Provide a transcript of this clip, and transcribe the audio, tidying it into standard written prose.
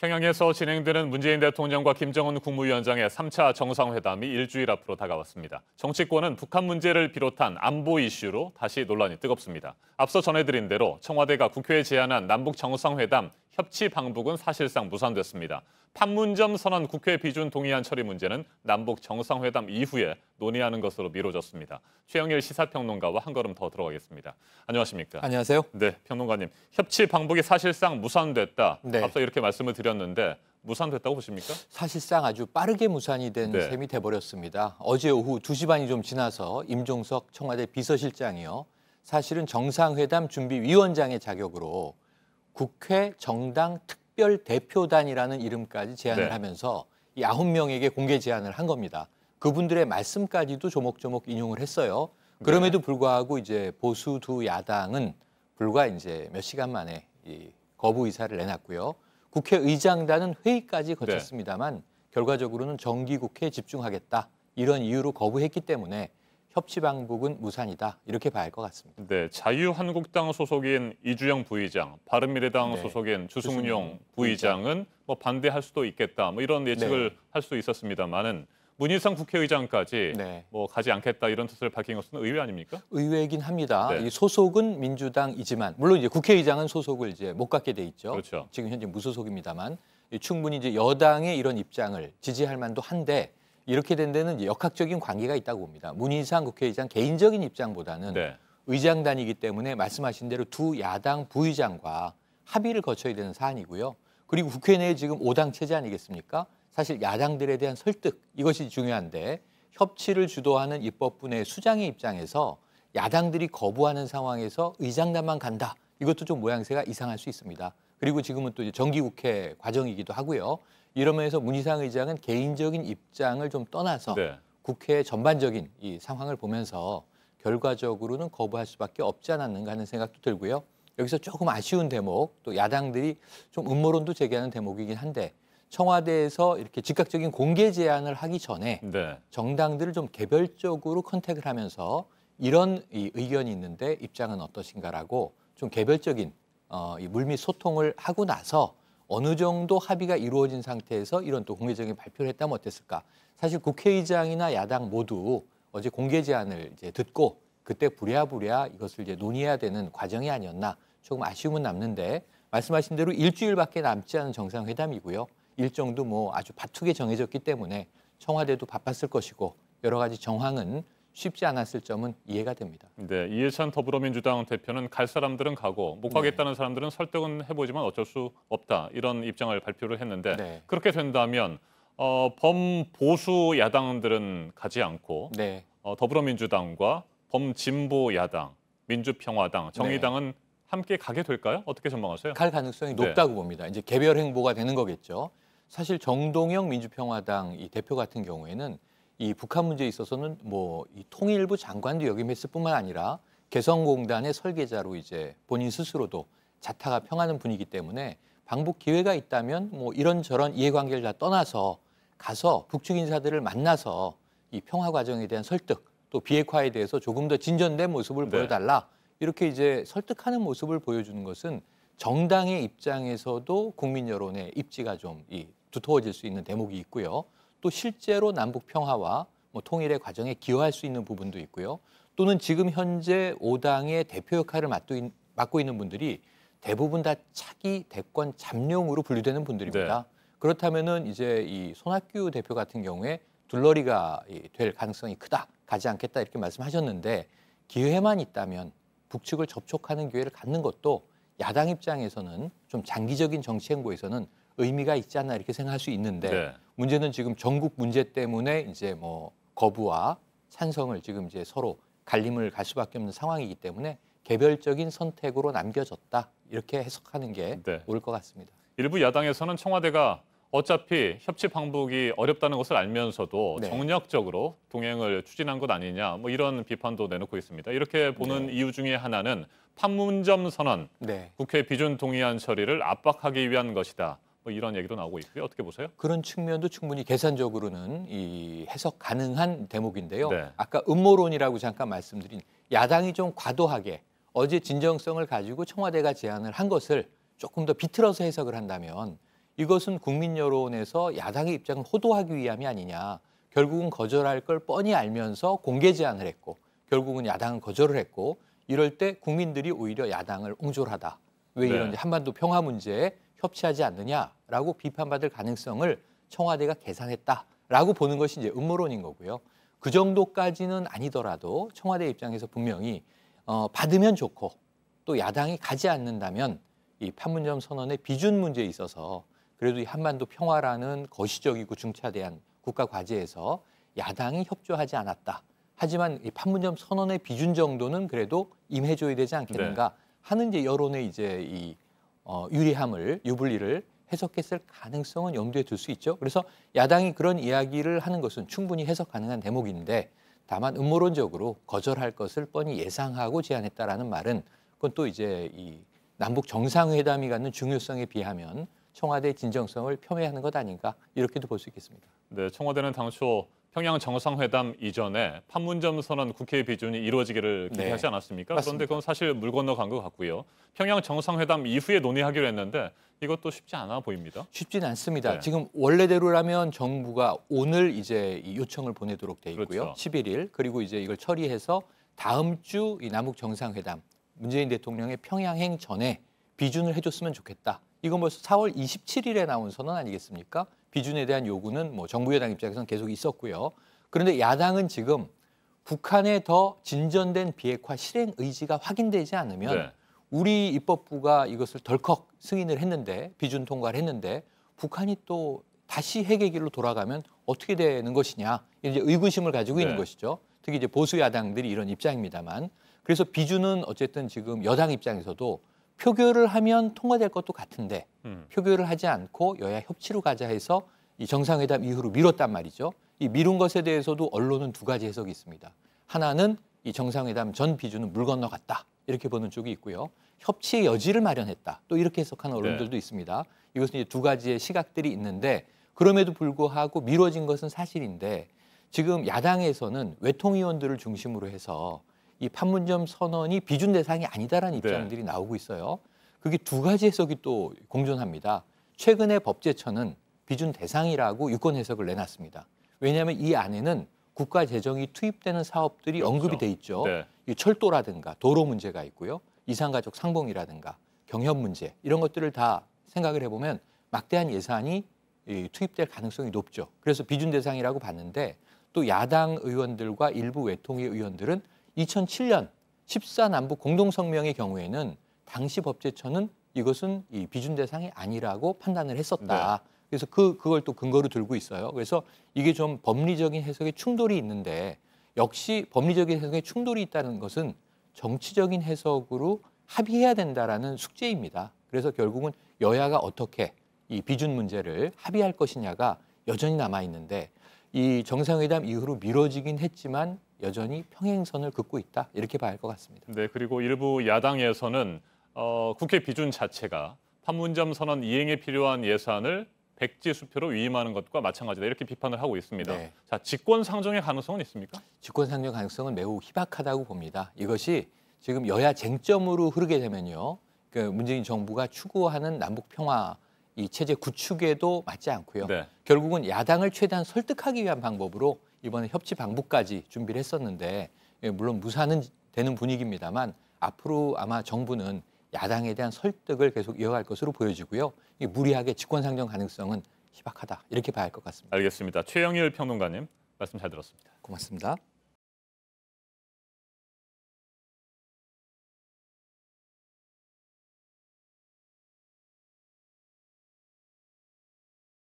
평양에서 진행되는 문재인 대통령과 김정은 국무위원장의 3차 정상회담이 일주일 앞으로 다가왔습니다. 정치권은 북한 문제를 비롯한 안보 이슈로 다시 논란이 뜨겁습니다. 앞서 전해드린 대로 청와대가 국회에 제안한 남북 정상회담 협치 방북은 사실상 무산됐습니다. 판문점 선언 국회 비준 동의안 처리 문제는 남북 정상회담 이후에 논의하는 것으로 미뤄졌습니다. 최영일 시사평론가와 한 걸음 더 들어가겠습니다. 안녕하십니까? 안녕하세요. 네, 평론가님. 협치 방북이 사실상 무산됐다. 네. 앞서 이렇게 말씀을 드렸는데 무산됐다고 보십니까? 사실상 아주 빠르게 무산이 된 네. 셈이 돼버렸습니다. 어제 오후 2시 반이 좀 지나서 임종석 청와대 비서실장이요. 사실은 정상회담 준비위원장의 자격으로 국회 정당 특별대표단이라는 이름까지 제안을 네. 하면서 이 9명에게 공개 제안을 한 겁니다. 그분들의 말씀까지도 조목조목 인용을 했어요. 그럼에도 불구하고 이제 보수 두 야당은 불과 이제 몇 시간 만에 이 거부 의사를 내놨고요. 국회의장단은 회의까지 거쳤습니다만 결과적으로는 정기국회에 집중하겠다 이런 이유로 거부했기 때문에 협치 방북은 무산이다 이렇게 봐야 할 것 같습니다. 네, 자유한국당 소속인 이주영 부의장, 바른미래당 네. 소속인 주승용 주승용 부의장은 뭐 반대할 수도 있겠다, 뭐 이런 예측을 할 수 있었습니다만은 문희상 국회의장까지 네. 뭐 가지 않겠다 이런 뜻을 밝힌 것은 의외 아닙니까? 의외이긴 합니다. 네. 이 소속은 민주당이지만 물론 이제 국회의장은 소속을 이제 못 갖게 돼 있죠. 그렇죠. 지금 현재 무소속입니다만 충분히 이제 여당의 이런 입장을 지지할 만도 한데 이렇게 된 데는 이제 역학적인 관계가 있다고 봅니다. 문희상 국회의장 개인적인 입장보다는 네. 의장단이기 때문에 말씀하신 대로 두 야당 부의장과 합의를 거쳐야 되는 사안이고요. 그리고 국회 내에 지금 5당 체제 아니겠습니까? 사실 야당들에 대한 설득 이것이 중요한데 협치를 주도하는 입법부의 수장의 입장에서 야당들이 거부하는 상황에서 의장단만 간다. 이것도 좀 모양새가 이상할 수 있습니다. 그리고 지금은 또 이제 정기국회 과정이기도 하고요. 이러면서 문희상 의장은 개인적인 입장을 좀 떠나서 네. 국회 전반적인 이 상황을 보면서 결과적으로는 거부할 수밖에 없지 않았는가 하는 생각도 들고요. 여기서 조금 아쉬운 대목, 또 야당들이 좀 음모론도 제기하는 대목이긴 한데 청와대에서 이렇게 즉각적인 공개 제안을 하기 전에 네. 정당들을 좀 개별적으로 컨택을 하면서 이런 이 의견이 있는데 입장은 어떠신가라고 좀 개별적인 이 물밑 소통을 하고 나서 어느 정도 합의가 이루어진 상태에서 이런 또 공개적인 발표를 했다면 어땠을까? 사실 국회의장이나 야당 모두 어제 공개 제안을 이제 듣고 그때 부랴부랴 이것을 이제 논의해야 되는 과정이 아니었나 조금 아쉬움은 남는데 말씀하신 대로 일주일밖에 남지 않은 정상회담이고요. 일정도 뭐 아주 바투게 정해졌기 때문에 청와대도 바빴을 것이고 여러 가지 정황은 쉽지 않았을 점은 이해가 됩니다. 네, 이해찬 더불어민주당 대표는 갈 사람들은 가고 못 가겠다는 사람들은 설득은 해보지만 어쩔 수 없다 이런 입장을 발표를 했는데 네. 그렇게 된다면 범보수 야당들은 가지 않고 네. 더불어민주당과 범진보 야당, 민주평화당, 정의당은 함께 가게 될까요? 어떻게 전망하세요? 갈 가능성이 네. 높다고 봅니다. 이제 개별 행보가 되는 거겠죠. 사실 정동영 민주평화당 이 대표 같은 경우에는 이 북한 문제에 있어서는 뭐 이 통일부 장관도 역임했을 뿐만 아니라 개성공단의 설계자로 이제 본인 스스로도 자타가 평하는 분이기 때문에 방북 기회가 있다면 뭐 이런저런 이해관계를 다 떠나서 가서 북측 인사들을 만나서 이 평화 과정에 대한 설득 또 비핵화에 대해서 조금 더 진전된 모습을 네. 보여달라 이렇게 이제 설득하는 모습을 보여주는 것은 정당의 입장에서도 국민 여론의 입지가 좀 두터워질 수 있는 대목이 있고요. 또 실제로 남북 평화와 뭐 통일의 과정에 기여할 수 있는 부분도 있고요. 또는 지금 현재 5당의 대표 역할을 맡고 있는 분들이 대부분 다 차기 대권 잠룡으로 분류되는 분들입니다. 그렇다면은 이제 이 손학규 대표 같은 경우에 둘러리가 될 가능성이 크다, 가지 않겠다 이렇게 말씀하셨는데 기회만 있다면 북측을 접촉하는 기회를 갖는 것도 야당 입장에서는 좀 장기적인 정치 행보에서는 의미가 있지 않나 이렇게 생각할 수 있는데 문제는 지금 전국 문제 때문에 이제 뭐 거부와 찬성을 지금 이제 서로 갈림을 갈 수밖에 없는 상황이기 때문에 개별적인 선택으로 남겨졌다 이렇게 해석하는 게 옳을 것 같습니다. 일부 야당에서는 청와대가 어차피 협치 방북이 어렵다는 것을 알면서도 정략적으로 동행을 추진한 것 아니냐 뭐 이런 비판도 내놓고 있습니다. 이렇게 보는 이유 중에 하나는 판문점 선언, 국회 비준 동의안 처리를 압박하기 위한 것이다. 뭐 이런 얘기도 나오고 있고요. 어떻게 보세요? 그런 측면도 충분히 계산적으로는 이 해석 가능한 대목인데요. 아까 음모론이라고 잠깐 말씀드린 야당이 좀 과도하게 어제 진정성을 가지고 청와대가 제안을 한 것을 조금 더 비틀어서 해석을 한다면 이것은 국민 여론에서 야당의 입장을 호도하기 위함이 아니냐. 결국은 거절할 걸 뻔히 알면서 공개 제안을 했고 결국은 야당은 거절을 했고 이럴 때 국민들이 오히려 야당을 옹졸하다. 왜 이런 한반도 평화 문제에 협치하지 않느냐라고 비판받을 가능성을 청와대가 계산했다라고 보는 것이 이제 음모론인 거고요. 그 정도까지는 아니더라도 청와대 입장에서 분명히 받으면 좋고 또 야당이 가지 않는다면 이 판문점 선언의 비준 문제에 있어서 그래도 이 한반도 평화라는 거시적이고 중차대한 국가 과제에서 야당이 협조하지 않았다. 하지만 이 판문점 선언의 비준 정도는 그래도 임해줘야 되지 않겠는가 하는 이제 여론의 이제 이 유리함을 유불리를 해석했을 가능성은 염두에 둘 수 있죠. 그래서 야당이 그런 이야기를 하는 것은 충분히 해석 가능한 대목인데 다만 음모론적으로 거절할 것을 뻔히 예상하고 제안했다라는 말은 그건 또 이제 이 남북 정상회담이 갖는 중요성에 비하면 청와대의 진정성을 폄훼하는 것 아닌가 이렇게도 볼 수 있겠습니다. 네, 청와대는 당초 평양 정상회담 이전에 판문점 선언 국회 비준이 이루어지기를 기대하지 않았습니까? 맞습니다. 그런데 그건 사실 물 건너간 것 같고요. 평양 정상회담 이후에 논의하기로 했는데 이것도 쉽지 않아 보입니다. 쉽지는 않습니다. 네. 지금 원래대로라면 정부가 오늘 이제 이 요청을 보내도록 돼 있고요. 그렇죠. 11일 그리고 이제 이걸 처리해서 다음 주 이 남북 정상회담 문재인 대통령의 평양행 전에 비준을 해줬으면 좋겠다. 이건 벌써 4월 27일에 나온 선언 아니겠습니까? 비준에 대한 요구는 뭐 정부 여당 입장에서는 계속 있었고요. 그런데 야당은 지금 북한의 더 진전된 비핵화 실행 의지가 확인되지 않으면 우리 입법부가 이것을 덜컥 승인을 했는데 비준 통과를 했는데 북한이 또 다시 핵의 길로 돌아가면 어떻게 되는 것이냐 이제 의구심을 가지고 있는 것이죠. 특히 이제 보수 야당들이 이런 입장입니다만 그래서 비준은 어쨌든 지금 여당 입장에서도 표결을 하면 통과될 것도 같은데 표결을 하지 않고 여야 협치로 가자 해서 이 정상회담 이후로 미뤘단 말이죠. 이 미룬 것에 대해서도 언론은 두 가지 해석이 있습니다. 하나는 이 정상회담 전 비준은 물 건너갔다. 이렇게 보는 쪽이 있고요. 협치의 여지를 마련했다. 또 이렇게 해석하는 언론들도 있습니다. 이것은 이제 두 가지의 시각들이 있는데 그럼에도 불구하고 미뤄진 것은 사실인데 지금 야당에서는 외통위원들을 중심으로 해서 이 판문점 선언이 비준 대상이 아니다라는 입장들이 나오고 있어요. 그게 두 가지 해석이 또 공존합니다. 최근에 법제처는 비준 대상이라고 유권 해석을 내놨습니다. 왜냐하면 이 안에는 국가 재정이 투입되는 사업들이 언급이 돼 있죠. 이 철도라든가 도로 문제가 있고요. 이산가족 상봉이라든가 경협 문제 이런 것들을 다 생각을 해보면 막대한 예산이 투입될 가능성이 높죠. 그래서 비준 대상이라고 봤는데 또 야당 의원들과 일부 외통위 의원들은 2007년 14남북 공동성명의 경우에는 당시 법제처는 이것은 이 비준 대상이 아니라고 판단을 했었다. 그래서 그걸 또 근거로 들고 있어요. 그래서 이게 좀 법리적인 해석에 충돌이 있는데 역시 법리적인 해석에 충돌이 있다는 것은 정치적인 해석으로 합의해야 된다라는 숙제입니다. 그래서 결국은 여야가 어떻게 이 비준 문제를 합의할 것이냐가 여전히 남아 있는데 이 정상회담 이후로 미뤄지긴 했지만 여전히 평행선을 긋고 있다 이렇게 봐야 할 것 같습니다. 네, 그리고 일부 야당에서는 국회 비준 자체가 판문점 선언 이행에 필요한 예산을 백지 수표로 위임하는 것과 마찬가지다 이렇게 비판을 하고 있습니다. 자, 직권 상정의 가능성은 있습니까? 직권 상정 가능성은 매우 희박하다고 봅니다. 이것이 지금 여야 쟁점으로 흐르게 되면요, 그 문재인 정부가 추구하는 남북 평화 이 체제 구축에도 맞지 않고요. 결국은 야당을 최대한 설득하기 위한 방법으로 이번에 협치 방북까지 준비를 했었는데 물론 무산은 되는 분위기입니다만 앞으로 아마 정부는 야당에 대한 설득을 계속 이어갈 것으로 보여지고요. 무리하게 직권상정 가능성은 희박하다 이렇게 봐야 할 것 같습니다. 알겠습니다. 최영일 평론가님 말씀 잘 들었습니다. 고맙습니다.